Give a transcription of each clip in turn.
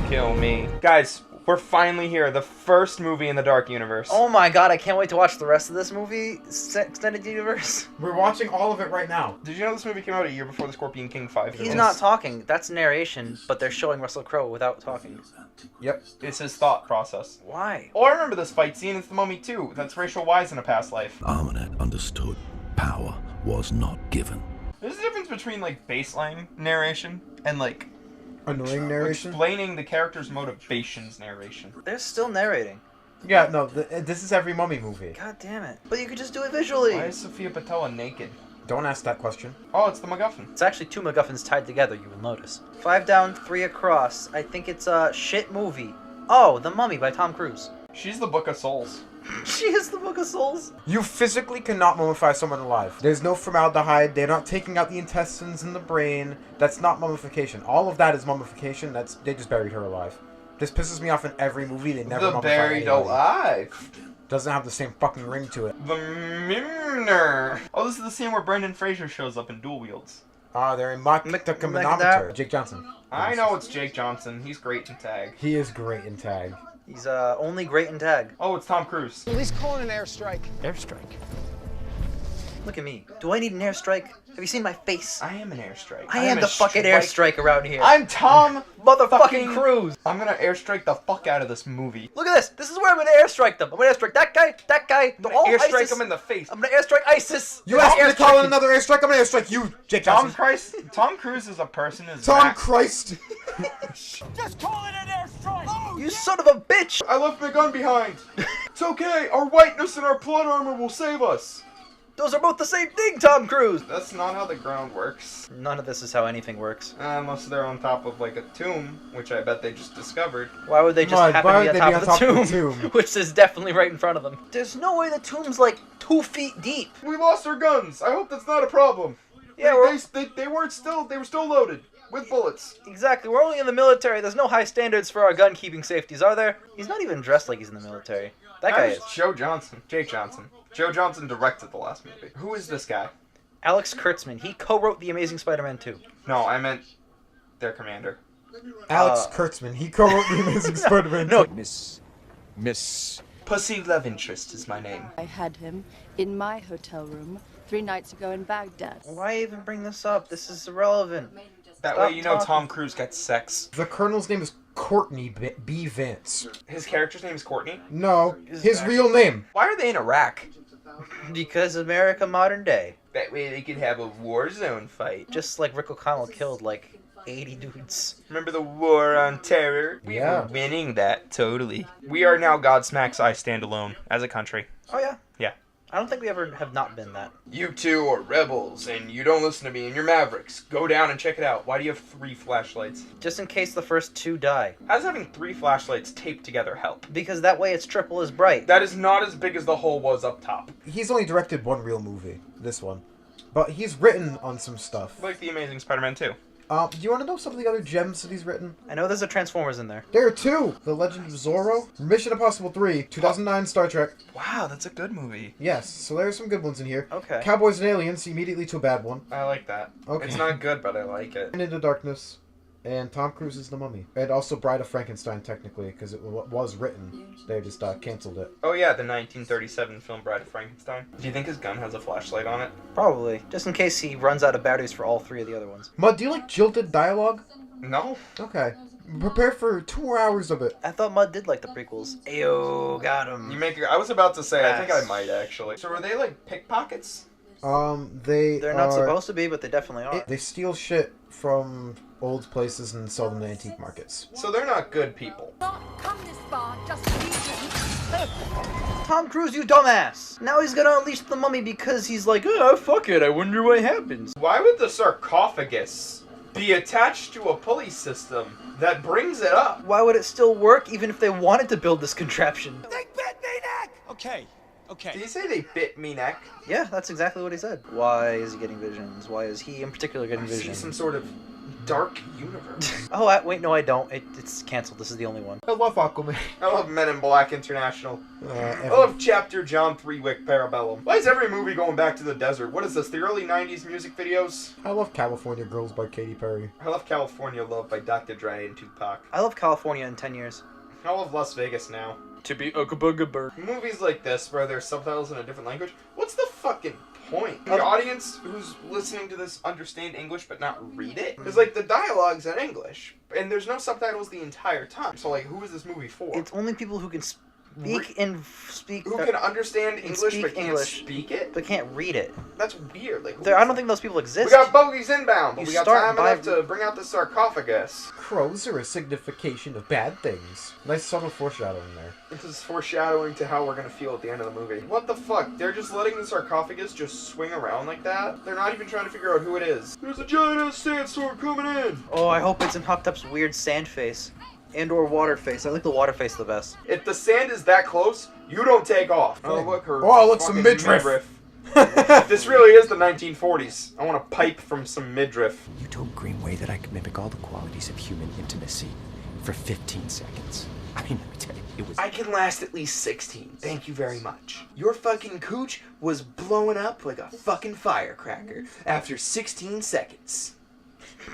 Kill me. Guys, we're finally here. The first movie in the Dark Universe. Oh my god, I can't wait to watch the rest of this movie. Extended Universe. We're watching all of it right now. Did you know this movie came out a year before the Scorpion King 5? He's not talking. That's narration, but they're showing Russell Crowe without talking. Yep. It's his thought process. Why? Oh, I remember this fight scene. It's the Mummy 2. That's Rachel Weisz in a past life. Ahmanet understood power was not given. There's a difference between, like, baseline narration and, like... Annoying narration? Explaining the character's motivations narration. They're still narrating. Yeah, no, this is every Mummy movie. God damn it. But you could just do it visually. Why is Sofia Boutella naked? Don't ask that question. Oh, it's the MacGuffin. It's actually 2 MacGuffins tied together, you will notice. 5 down, 3 across. I think it's a shit movie. Oh, The Mummy by Tom Cruise. She's the Book of Souls. She is the Book of Souls. You physically cannot mummify someone alive. There's no formaldehyde. They're not taking out the intestines and the brain. That's not mummification. All of that is mummification. They just buried her alive. This pisses me off in every movie. They never mummify buried anybody. alive. Doesn't have the same fucking ring to it. The Mimner. Oh, this is the scene where Brendan Fraser shows up in Dual Wields. They're in Mach-Manometer. Jake Johnson. I know it's Jake Johnson. He's great in tag. He is great in tag. He's only great in tag. Oh, it's Tom Cruise. Police calling an airstrike. Airstrike? Look at me. Do I need an airstrike? Have you seen my face? I am an airstrike. I am the fucking airstrike around here. I'm Tom motherfucking Cruise. I'm gonna airstrike the fuck out of this movie. Look at this. This is where I'm gonna airstrike them. I'm gonna airstrike that guy, I'm gonna airstrike him in the face. I'm gonna airstrike ISIS. You asked me to call in another airstrike, I'm gonna airstrike you, Jake Johnson. Tom Cruise is a person. Tom Christ. Just call it an airstrike. Oh, You son of a bitch. I left my gun behind. It's okay. Our whiteness and our plot armor will save us. Those are both the same thing, Tom Cruise. That's not how the ground works. None of this is how anything works. Unless they're on top of like a tomb, which I bet they just discovered. Why would they just happen to be on top of the tomb? tomb? Which is definitely right in front of them. There's no way the tomb's like 2 feet deep. We lost our guns. I hope that's not a problem. Yeah, they were still loaded with bullets. Exactly. We're only in the military. There's no high standards for our gun keeping safeties, are there? He's not even dressed like he's in the military. That guy is. Jake Johnson. Joe Johnson directed the last movie. Who is this guy? Alex Kurtzman. He co-wrote The Amazing Spider-Man 2. No, I meant their commander. Alex Kurtzman. He co-wrote The Amazing Spider-Man. No. Miss. Pussy Love Interest is my name. I had him in my hotel room 3 nights ago in Baghdad. Why even bring this up? This is irrelevant. That Stop way you know talking. Tom Cruise gets sex. The Colonel's name is Courtney B. Vance. His character's name is Courtney? No, his real name. Why are they in Iraq? Because America modern day. That way they could have a war zone fight. Just like Rick O'Connell killed like 80 dudes. Remember the war on terror? We were winning that, totally. We are now Godsmack's I Stand Alone as a country. Oh yeah. Yeah. I don't think we ever have not been that. You two are rebels, and you don't listen to me, and you're mavericks. Go down and check it out. Why do you have 3 flashlights? Just in case the first 2 die. How does having 3 flashlights taped together help? Because that way it's triple as bright. That is not as big as the hole was up top. He's only directed 1 real movie, this one. But he's written on some stuff. Like The Amazing Spider-Man 2. Do you want to know some of the other gems that he's written? I know there's a Transformers in there. There are 2. The Legend of Zorro, Mission Impossible 3, 2009 Star Trek. Wow, that's a good movie. Yes, so there are some good ones in here. Okay. Cowboys and Aliens, immediately to a bad one. I like that. Okay. It's not good, but I like it. Into Darkness, and Tom Cruise is The Mummy. And also Bride of Frankenstein, technically, because it was written. They just canceled it. Oh yeah, the 1937 film Bride of Frankenstein. Do you think his gun has a flashlight on it? Probably. Just in case he runs out of batteries for all 3 of the other ones. Mud, do you like jilted dialogue? No. Okay. Prepare for 2 more hours of it. I thought Mud did like the prequels. Ayo, got him. I was about to say, I think I might actually. So were they like pickpockets? They're not supposed to be, but they definitely are. They steal shit from old places and sell them to antique markets. So they're not good people. Not come this far just to be Tom Cruise, you dumbass! Now he's gonna unleash the mummy because he's like, oh, fuck it, I wonder what happens. Why would the sarcophagus be attached to a pulley system that brings it up? Why would it still work even if they wanted to build this contraption? they bit me neck. Okay. Did he say they bit me neck? Yeah, that's exactly what he said. Why is he getting visions? Why is he in particular getting I see visions? some sort of dark universe. Oh, wait, no, I don't. It's canceled. This is the only one. I love Aquaman. I love Men in Black International. I Every- love Chapter John 3-Wick Parabellum. Why is every movie going back to the desert? What is this, the early 90s music videos? I love California Girls by Katy Perry. I love California Love by Dr. Dre and Tupac. I love California in 10 years. I love Las Vegas Now. To be a bugaboo. Movies like this, where there's subtitles in a different language, what's the fucking point? The audience who's listening to this understand English but not read it? Because, like, the dialogue's in English, and there's no subtitles the entire time. So, like, who is this movie for? It's only people who can speak and speak. Who can understand English speak but can't English. speak it? But can't read it. That's weird. Like, I don't think those people exist. we got bogeys inbound, but You we got start time by- enough to bring out the sarcophagus. Crows are a signification of bad things. Nice subtle foreshadowing there. This is foreshadowing to how we're gonna feel at the end of the movie. What the fuck? They're just letting the sarcophagus just swing around like that? They're not even trying to figure out who it is. There's a giant ass sandstorm coming in! Oh, I hope it's in Huckup's weird sand face. And or water face. I like the water face the best. If the sand is that close, you don't take off. Oh, look, her. Oh, look, some fucking midriff. This really is the 1940s. I want a pipe from some midriff. You told Greenway that I could mimic all the qualities of human intimacy for 15 seconds. I mean, let me tell you, it was... I can last at least 16. Thank you very much. Your fucking cooch was blowing up like a fucking firecracker after 16 seconds.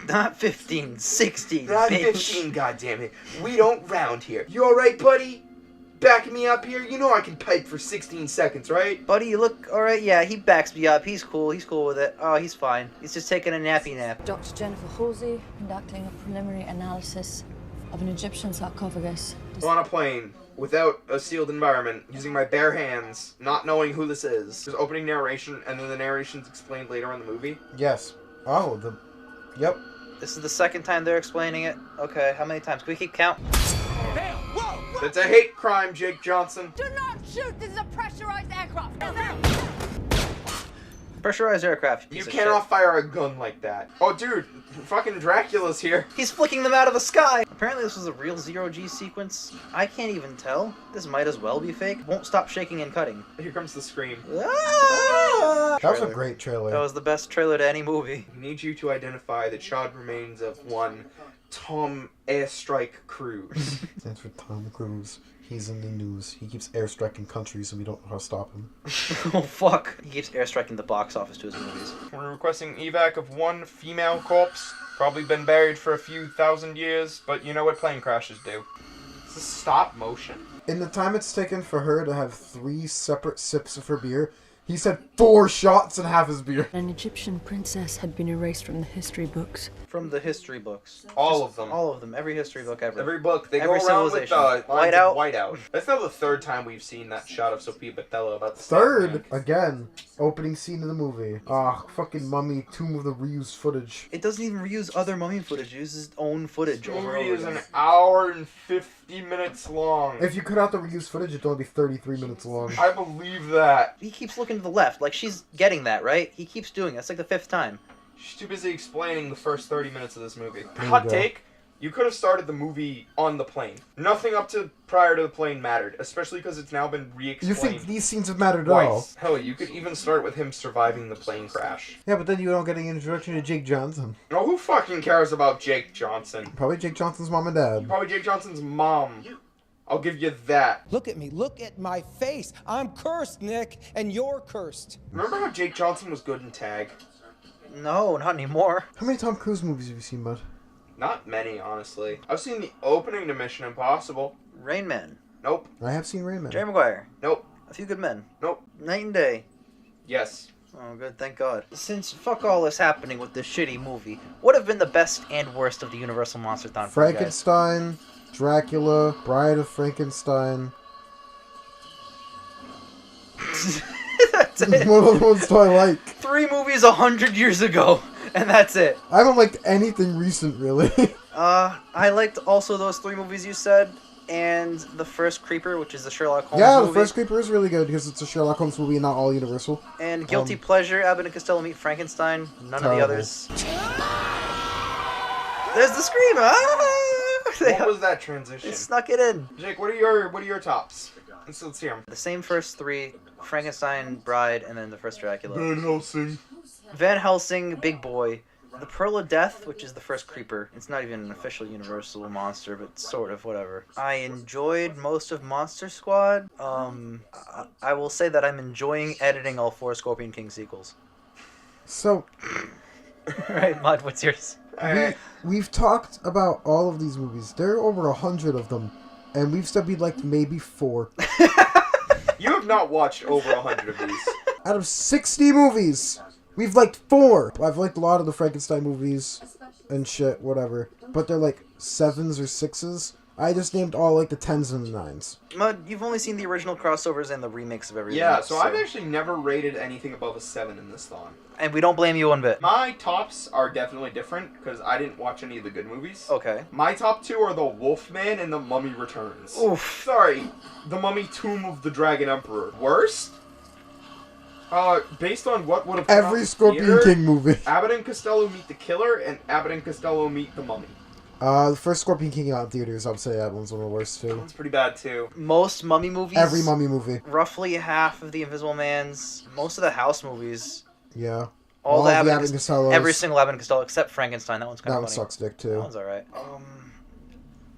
Not 15, 16, Not bitch. 15, goddammit. We don't round here. You alright, buddy? Backing me up here? You know I can pipe for 16 seconds, right? Buddy, you look alright. Yeah, he backs me up. He's cool. He's cool with it. Oh, he's fine. He's just taking a nappy nap. Dr. Jennifer Halsey conducting a preliminary analysis of an Egyptian sarcophagus. On a plane, without a sealed environment, using my bare hands, not knowing who this is. There's opening narration, and then the narration's explained later in the movie. Yes. Oh, Yep. This is the second time they're explaining it. Okay, how many times? Can we keep count? Damn! Whoa! It's a hate crime, Jake Johnson. Do not shoot! This is a pressurized aircraft! Pressurized aircraft. You piece of cannot shit. fire a gun like that. Oh, dude, fucking Dracula's here. He's flicking them out of the sky. Apparently this was a real zero-G sequence. I can't even tell. This might as well be fake. Won't stop shaking and cutting. Here comes the scream. Ah! That was a Trailer. great trailer. That was the best trailer to any movie. We need you to identify the charred remains of one Tom Airstrike Cruise. Stands for Tom Cruise. He's in the news. He keeps airstriking countries and we don't know how to stop him. Oh, fuck. He keeps airstriking the box office to his movies. We're requesting evac of one female corpse. Probably been buried for a few thousand years, but you know what plane crashes do. Is this stop motion? In the time it's taken for her to have 3 separate sips of her beer, he said 4 shots in half his beer. An Egyptian princess had been erased from the history books. From the history books. All of them. All of them. Every history book ever. Every book, they Every go around with civilization. whiteout. Whiteout. Whiteout. That's now the third time we've seen that shot of Sofia Boutella about the Third, again, opening scene of the movie. Ah, fucking Mummy, Tomb of the reused footage. It doesn't even reuse other mummy footage. It uses its own footage The over movie and is over an again. hour and 50 minutes long. If you cut out the reused footage, it'd only be 33 minutes long. I believe that. He keeps looking to the left. Like, she's getting that, right? He keeps doing it. It's like the 5th time. She's too busy explaining the first 30 minutes of this movie. you Hot go. take. You could have started the movie on the plane. Nothing up to prior to the plane mattered, especially because it's now been You re-explained think these scenes have mattered at all? twice. Hell, you could even start with him surviving the plane crash. Yeah, but then you don't get an introduction to Jake Johnson. Oh, who fucking cares about Jake Johnson? Probably Jake Johnson's mom and dad. Probably Jake Johnson's mom. I'll give you that. Look at me. Look at my face. I'm cursed, Nick, and you're cursed. Remember how Jake Johnson was good in Tag? No, not anymore. How many Tom Cruise movies have you seen, bud? Not many, honestly. I've seen the opening to Mission Impossible. Rain Man. Nope. I have seen Rain Man. Jerry Maguire. Nope. A Few Good Men. Nope. Night and Day. Yes. Oh, good, thank God. Since fuck all is happening with this shitty movie, what have been the best and worst of the Universal Monsterthon for you guys? Frankenstein, Dracula, Bride of Frankenstein. That's it. What other ones do I like? 3 movies 100 years ago, and that's it. I haven't liked anything recent, really. I liked also those 3 movies you said, and the first Creeper, which is the Sherlock Holmes Yeah, movie. the first Creeper is really good because it's a Sherlock Holmes movie and not all Universal. And Guilty Pleasure, Abbott and Costello Meet Frankenstein. None of the Terrible. others. There's the scream! Ah! What was that transition? They snuck it in. Jake, what are your tops? Let's hear them. The same first 3, Frankenstein, Bride, and then the first Dracula. Van Helsing. Van Helsing, Big Boy. The Pearl of Death, which is the first Creeper. It's not even an official Universal monster, but sort of, whatever. I enjoyed most of Monster Squad. I will say that I'm enjoying editing all 4 Scorpion King sequels. So, Right, Mud, what's yours? we've talked about all of these movies. There are over 100 of them, and we've said we'd like maybe 4. You have not watched over 100 of these. Out of 60 movies, we've liked 4. I've liked a lot of the Frankenstein movies and shit, whatever. But they're like 7s or 6s. I just named all like the 10s and the 9s. Mud, you've only seen the original crossovers and the remakes of everything. Yeah, so I've actually never rated anything above a 7 in this thon. And we don't blame you one bit. My tops are definitely different, because I didn't watch any of the good movies. Okay. My top 2 are The Wolfman and The Mummy Returns. Oof. Sorry, The Mummy Tomb of the Dragon Emperor. Worst? Based on what would have come out Every in Scorpion theater, King movie. Abbott and Costello Meet the Killer, and Abbott and Costello Meet the Mummy. The first Scorpion King out in theaters, I would say that one's one of the worst too. It's pretty bad too. Most Mummy movies. Every Mummy movie. Roughly half of the Invisible Man's. Most of the House movies. Yeah. All the Abbott Abbott and Costellos. Every single Abbott and Costello except Frankenstein. That one's kind That of one funny. sucks dick That too. one's alright.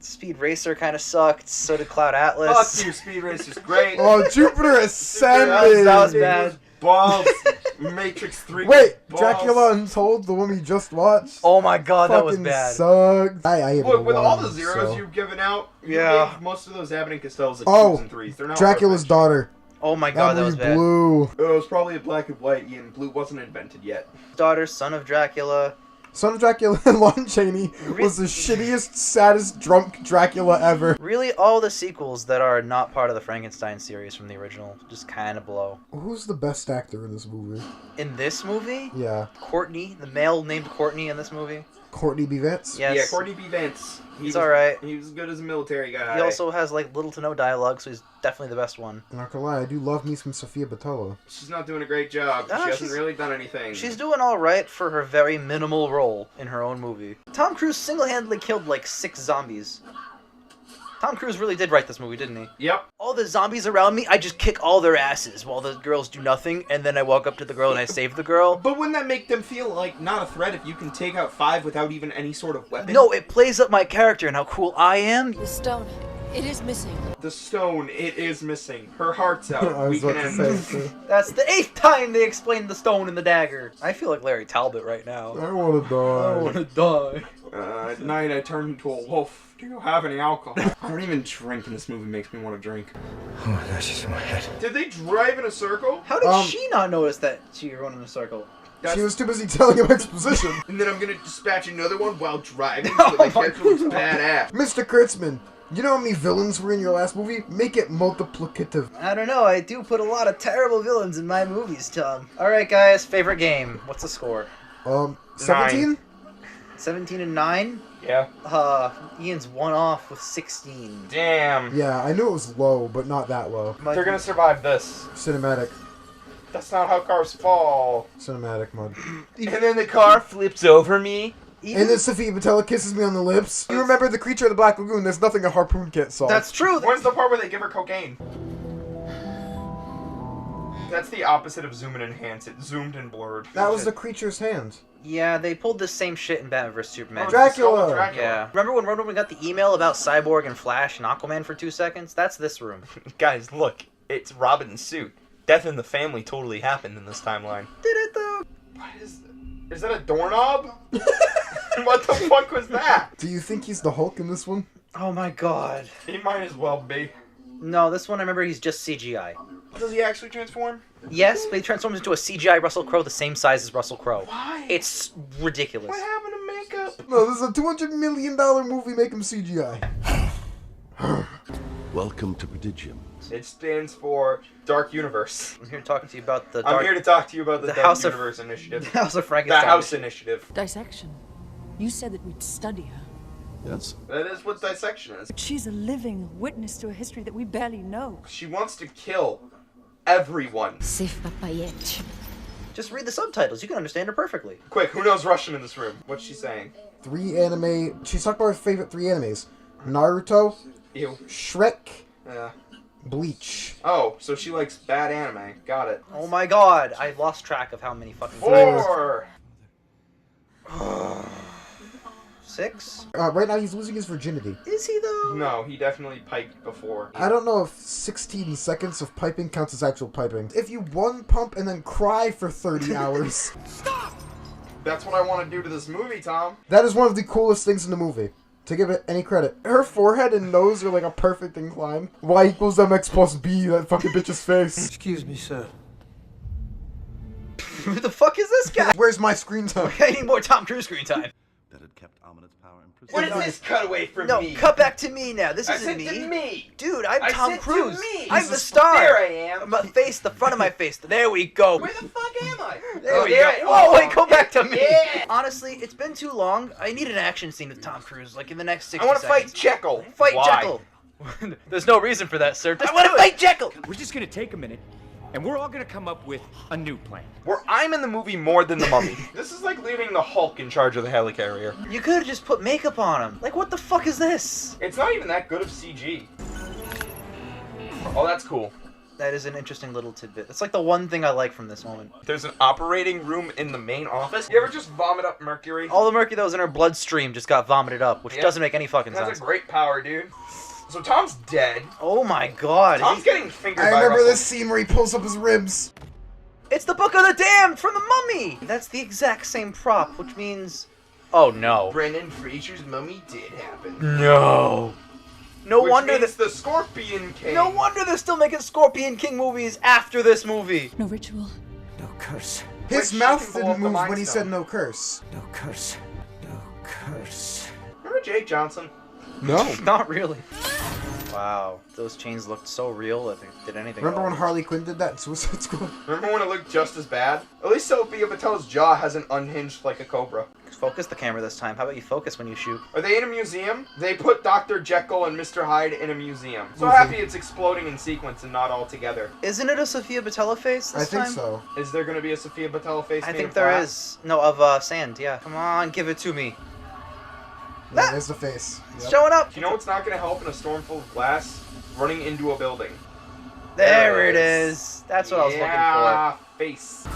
Speed Racer kind of sucked. So did Cloud Fuck Atlas. you, Speed Racer's great. Oh, Jupiter Ascended! That was bad. Balls. Matrix 3. Wait, balls. Dracula Untold, the one we just watched? Oh my god, that was fucking bad. sucked. I hated Look, with all the one, zeros so. you've given out, you Yeah. gave most of those Abbott and Costellos like 2s and 3s. They're not Dracula's worth daughter. Oh my god, that was movie bad. Blue. it. It was probably a black and white, and blue wasn't invented yet. Daughter, son of Dracula. Son of Dracula and Lon Chaney was the shittiest, saddest, drunk Dracula ever. Really, all the sequels that are not part of the Frankenstein series from the original just kind of blow. Who's the best actor in this movie? In this movie, Yeah. Courtney, the male named Courtney in this movie. Courtney B. Vance? Yes. Yeah, Courtney B. Vance. He's alright. He was good as a military guy. He also has like little to no dialogue, so he's definitely the best one. I'm not gonna lie, I do love me some Sofia Boutella. She's not doing a great job. Ah, She hasn't she's- really done anything. She's doing all right for her very minimal role in her own movie. Tom Cruise single-handedly killed like 6 zombies. Tom Cruise really did write this movie, didn't he? Yep. All the zombies around me, I just kick all their asses while the girls do nothing, and then I walk up to the girl and I save the girl. But wouldn't that make them feel like not a threat if you can take out 5 without even any sort of weapon? No, it plays up my character and how cool I am. The stone, it is missing. The stone, it is missing. Her heart's I out. We was can about to end say this. too. That's the 8th time they explained the stone and the dagger. I feel like Larry Talbot right now. I wanna die. to die. At night I turn into a wolf. Do you have any alcohol? I don't even drink, and this movie makes me want to drink. Oh my gosh, it's in my head. Did they drive in a circle? How did she not notice that she run in a circle? She was too busy telling him exposition. And then I'm gonna dispatch another one while driving, Oh so the my character looks God. badass. Mr. Kurtzman, you know how many villains were in your last movie? Make it multiplicative. I don't know, I do put a lot of terrible villains in my movies, Tom. Alright guys, favorite game. What's the score? 17? 17 and 9? Yeah. Ian's 1 off with 16. Damn. Yeah, I knew it was low, but not that low. They're gonna survive this. Cinematic. That's not how cars fall. Cinematic mode. And then the car flips over me. And then Sofia Boutella kisses me on the lips. You remember the creature of the Black Lagoon? There's nothing a harpoon can't solve. That's true. Where's the part where they give her cocaine? That's the opposite of zoom and enhance. It zoomed and blurred. That was the creature's hand. Yeah, they pulled the same shit in Batman vs Superman. Oh, Dracula! Dracula. Yeah. Remember when Wonder Woman got the email about Cyborg and Flash and Aquaman for 2 seconds? That's this room. Guys, look. It's Robin's suit. Death in the family totally happened in this timeline. Did it though? What is that a doorknob? What the fuck was that? Do you think he's the Hulk in this one? Oh my god. He might as well be. No, this one I remember he's just CGI. Does he actually transform? Yes, but he transforms into a CGI Russell Crowe the same size as Russell Crowe. Why? It's ridiculous. What happened to makeup? No, this is a $200 million movie. Make him CGI. Welcome to Prodigium. It stands for Dark Universe. I'm here talking to you about the I'm here to talk to you about the Dark House Universe Initiative. The House of The Frankenstein. House Initiative. Dissection. You said that we'd study her. Yes? That is what dissection is. She's a living witness to a history that we barely know. She wants to kill everyone. Just read the subtitles. You can understand her perfectly. Quick, who knows Russian in this room? What's she saying? 3 anime. She's talked about her favorite 3 animes: Naruto, Ew. Shrek, Yeah. Bleach. Oh, so she likes bad anime. Got it. Oh my god, I lost track of how many fucking 4! 6? Right now he's losing his virginity. Is he though? No, he definitely piped before. I don't know if 16 seconds of piping counts as actual piping. If you one pump and then cry for 30 hours. That's what I want to do to this movie, Tom. That is one of the coolest things in the movie. To give it any credit. Her forehead and nose are like a perfect incline. Y equals mx plus b, that fucking bitch's face. Excuse me, sir. Who the fuck is this guy? Where's my screen time? I need more Tom Cruise screen time. That had kept Ahmanet's power in prison. What is this cutaway from No, me? cut back to me now. This I isn't said to me. Dude, I'm I Tom said to Cruise. me. I'm He's the a star. There I am. My face, the front of my face. There we go. Where the fuck am I? There we there go. I- Whoa, oh, wait, go back to me. Yeah. Honestly, it's been too long. I need an action scene with Tom Cruise, like in the next 60 I want to fight seconds. Jekyll. Fight Why? Jekyll. There's no reason for that, sir. I want to fight Jekyll. We're just gonna take a minute, and we're all gonna come up with a new plan. Where I'm in the movie more than the mummy. This is like leaving the Hulk in charge of the helicarrier. You could have just put makeup on him. Like, what the fuck is this? It's not even that good of CG. Oh, that's cool. That is an interesting little tidbit. That's like the one thing I like from this moment. There's an operating room in the main office. You ever just vomit up mercury? All the mercury that was in her bloodstream just got vomited up, which Yeah. doesn't make any fucking That's sense. a great power, dude. So Tom's dead. Oh my god. Tom's getting fingered I by remember Russell. this scene where he pulls up his ribs. It's the Book of the Damned from the Mummy! That's the exact same prop, which means... Oh no. Brendan Fraser's mummy did happen. No. No Which wonder means that... the Scorpion King. No wonder they're still making Scorpion King movies after this movie. No ritual. No curse. His Wait, mouth she can blow up didn't the move Mind when he Stone. said no curse. No curse. No curse. Remember Jake Johnson? No. Not really. Wow, those chains looked so real that they did anything. Remember at all. when Harley Quinn did that in Suicide Squad? Remember when it looked just as bad? At least Sofia Boutella's jaw hasn't unhinged like a cobra. Focus the camera this time. How about you focus when you shoot? Are they in a museum? They put Dr. Jekyll and Mr. Hyde in a museum. So Movie. happy it's exploding in sequence and not all together. Isn't it a Sofia Boutella face this I think time? so. Is there going to be a Sofia Boutella face I made think of there glass? is. No, of sand, yeah. Come on, give it to me. Yeah, there's the face. It's Yep. showing up. Do you know what's not going to help in a storm full of glass? Running into a building. There it is. That's what I was Yeah, face.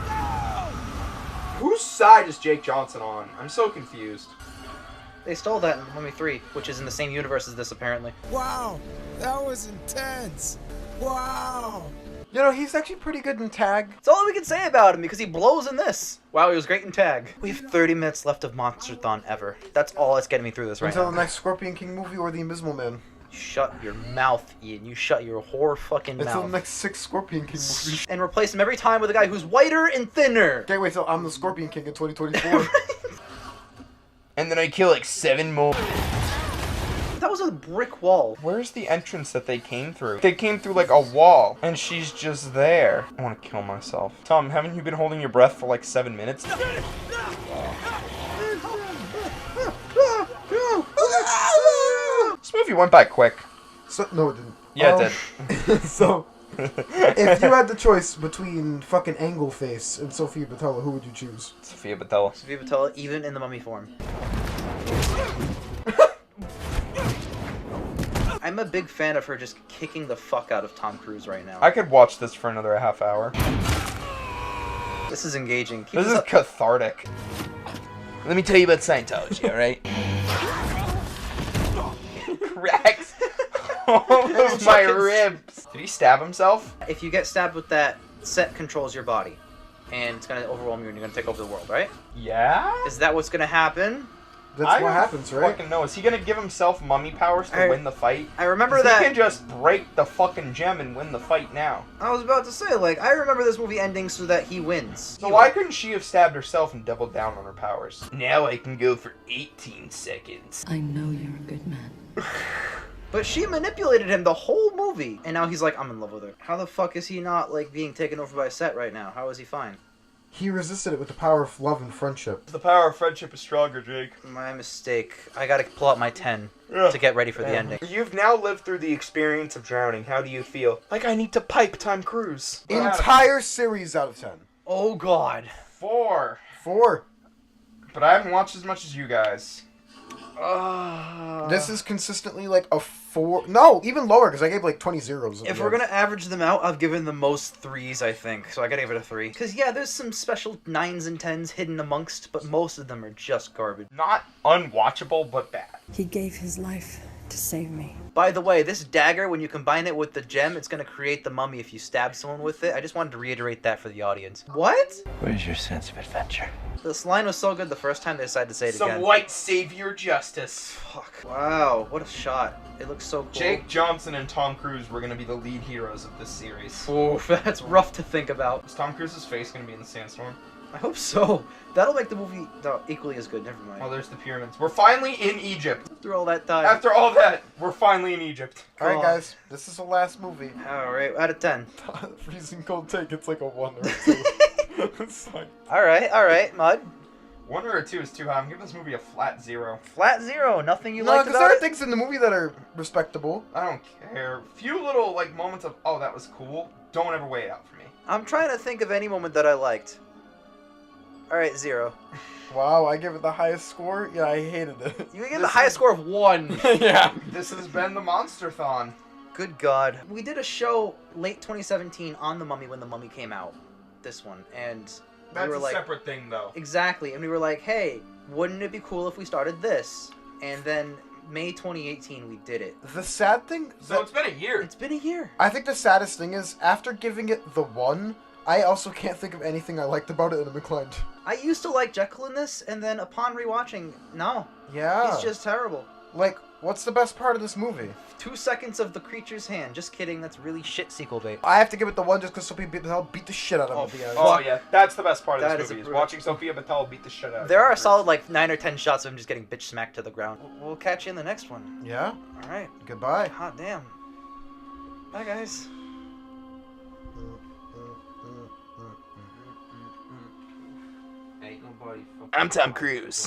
Whose side is Jake Johnson on? I'm so confused. looking for. They stole that in Mummy 3, which is in the same universe as this, apparently. Wow, that was intense. Wow. You know, he's actually pretty good in tag. That's all we can say about him, because he blows in this. Wow, he was great in tag. We have 30 minutes left of MONSTERTHON ever. That's all that's getting me through this right Until now. the next Scorpion King movie or the Invisible Man. Shut your mouth, Ian. You shut your whore fucking Until the mouth. next 6 Scorpion King movies. And replace him every time with a guy who's whiter and thinner. Can't wait till I'm the Scorpion King in 2024. And then I kill like 7 more. That was a brick wall. Where's the entrance that they came through? They came through like a wall, and she's just there. I want to kill myself. Tom, haven't you been holding your breath for like 7 minutes? This movie went by quick. So, no, it didn't. Yeah, it did. So, if you had the choice between fucking Angle Face and Sofia Boutella, who would you choose? Sofia Boutella. Sofia Boutella, even in the mummy form. I'm a big fan of her just kicking the fuck out of Tom Cruise right now. I could watch this for another half hour. This is engaging. Keep This is up. cathartic. Let me tell you about Scientology, alright? Cracked almost my ribs. Did he stab himself? If you get stabbed with that, set controls your body. And it's gonna overwhelm you and you're gonna take over the world, right? Yeah? Is that what's gonna happen? That's I what don't happens, right? fucking know. Is he gonna give himself mummy powers to win the fight? I remember 'Cause that. He can just break the fucking gem and win the fight now. I was about to say, like, I remember this movie ending so that he wins. So why couldn't she have stabbed herself and doubled down on her powers? Now I can go for 18 seconds. I know you're a good man. But she manipulated him the whole movie, and now he's like, I'm in love with her. How the fuck is he not, like, being taken over by Set right now? How is he fine? He resisted it with the power of love and friendship. The power of friendship is stronger, Jake. My mistake. I gotta pull out my 10 Yeah. to get ready for the Yeah. ending. You've now lived through the experience of drowning. How do you feel? Like I need to pipe Tom Cruise. Entire series out of 10. Oh god. 4. 4. But I haven't watched as much as you guys. This is consistently like a 4. No, even lower because I gave like 20 zeros. If we're gonna average them out, I've given the most 3s, I think. So I gotta give it a 3. Because yeah, there's some special 9s and 10s hidden amongst, but most of them are just garbage. Not unwatchable, but bad. He gave his life to save me. By the way, this dagger, when you combine it with the gem, it's gonna create the mummy if you stab someone with it. I just wanted to reiterate that for the audience. What? Where's your sense of adventure? This line was so good the first time they decided to say it Some again. white savior justice. Fuck. Wow, what a shot. It looks so cool. Jake Johnson and Tom Cruise were going to be the lead heroes of this series. Oof, that's rough to think about. Is Tom Cruise's face going to be in the sandstorm? I hope so. That'll make the movie equally as good. Never mind. Oh, there's the pyramids. We're finally in Egypt. After all that time. After all that, we're finally in Egypt. Alright, guys, this is the last movie. Alright, out of 10. Freezing cold take, it's like a 1 or 2. It's like... Alright, Mud. 1 or a 2 is too high. I'm giving this movie a flat 0. Flat 0. Nothing you No, liked because about there are it? things in the movie that are respectable. I don't care. Few little like moments of, oh, that was cool. Don't ever weigh it out for me. I'm trying to think of any moment that I liked. Alright, 0. Wow, I give it the highest score? Yeah, I hated it. You gave the highest score of 1. Yeah. This has been the MONSTERTHON. Good God. We did a show late 2017 on The Mummy when The Mummy came out. This one. And That's we were a like... separate thing, though. Exactly. And we were like, hey, wouldn't it be cool if we started this? And then May 2018, we did it. The sad thing... So it's been a year. It's been a year. I think the saddest thing is, after giving it the 1, I also can't think of anything I liked about it, and I'm inclined. I used to like Jekyll in this, and then upon rewatching, no. Yeah. He's just terrible. Like, what's the best part of this movie? 2 seconds of the creature's hand. Just kidding, that's really shit sequel bait. I have to give it the 1 just because Sofia Boutella beat the shit out of him at the end. Oh, yeah. That's the best part of That this is a movie, is brutal- watching Sofia Boutella beat the shit out of There Tom are a Cruise. solid like 9 or 10 shots of him just getting bitch smacked to the ground. We'll catch you in the next one. Yeah? Alright. Goodbye. Hot damn. Bye, guys. I'm Tom Cruise.